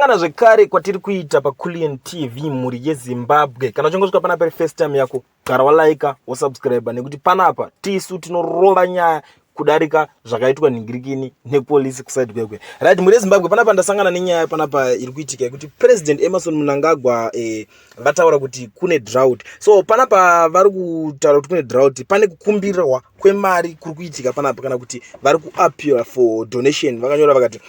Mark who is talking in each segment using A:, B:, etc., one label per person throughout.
A: Tasangana zvekare kwatiri kuita paKulian TV muri yeZimbabwe. Kana uchingosvika panapa first time yako, gara walaika, wasubscribe nekuti panapa tisu tinorova nyaya kudarika zvakaitwa ningirikini nepolisi kuside kwekwe. Right, muri yeZimbabwe panapa ndasangana nenyaya panapa iri kuitika yekuti President Emerson Mnangagwa vataura kuti kune drought. So panapa vari kutaura kuti kune drought, pane kukumbirwa kwemari kuri kuitika panapa kana kuti vari kuappeal for donation. Vakanyora vakati,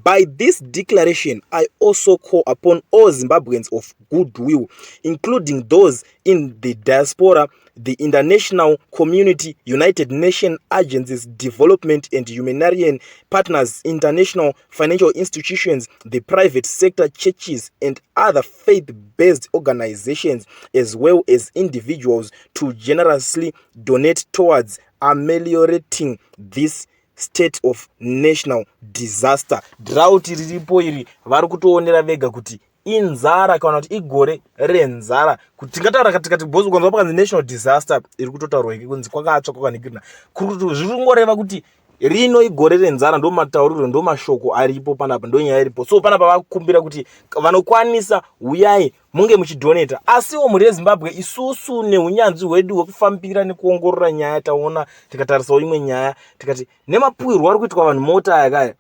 A: by this declaration I also call upon all Zimbabweans of goodwill, including those in the diaspora, the international community, United Nations agencies, development and humanitarian partners, international financial institutions, the private sector, churches, and other faith-based organizations, as well as individuals, to generously donate towards ameliorating this state of national disaster. Drought riripo iri vari kutoonera vega kuti inzara kana kuti igore renzara, kuti tingataura katikati bozi kwanza pakanzi national disaster iri kutotaurwa iki kunzi kwakatsva kwakanikirina kuti zviri kungoreva kuti rino igore renzara, ndo matauriro ndo mashoko aripo panapa, ndo nyaya iripo. So panapa vakukumbira kuti vanokwanisa uyai munge muchidonata. Asiwo muri yeZimbabwe isusu neunyanzvi hwedu hwekufambira nekuongorora nyaya taona tikatarisawo imwe nyaya tikati nemapuwirwo ari kuitwa vanhu mota yakaya,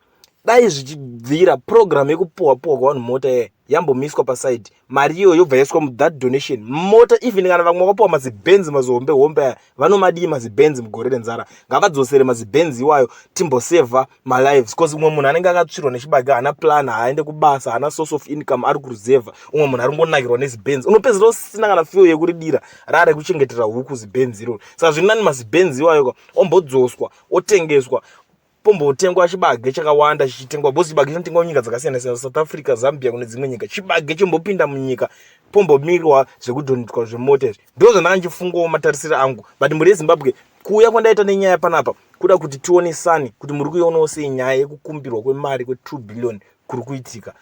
A: dai zvichibvira program yekupuwa kwa vanhu mota yambomiswa paside, mari iyo yobva yaiswa muthat donation. Mota even kana vamwe vakapuwa mazibhenzi mazihombe hombe vanomadii mazibhenzi mugore renzara, ngavadzosere mazibhenzi iwayo timboseva malives, because umwe munhu anenge akatsvirwa nechibage haana plan, haaende kubasa, haana source of income, ari kuruzevha. Umwe munhu ari ngonakirwa nezibhenzi, unopedzera usina kana fuel yekuridira rara yekuchengetera huku zibhenzi iroro. Saka zvirinani mazibhenzi iwayo ombodzoswa otengeswa, pombotengwa chibage chakawanda chichitengwa, bosi chibage chinotengwa munyika dzakasiyana siyana, South Africa, Zambia kune dzimwe nyika. Chibage chimbopinda munyika pombomirwa zvekudonetwa zvemota. Ndo zvandanjifungawo matarisiro angu. But muri yeZimbabwe kuuya kwandaita nenyaya panapa kuda kuti tionesane kuti muri kuionawo sei nyaya yekukumbirwa kwemari kwe 2 billion kuri kuitika.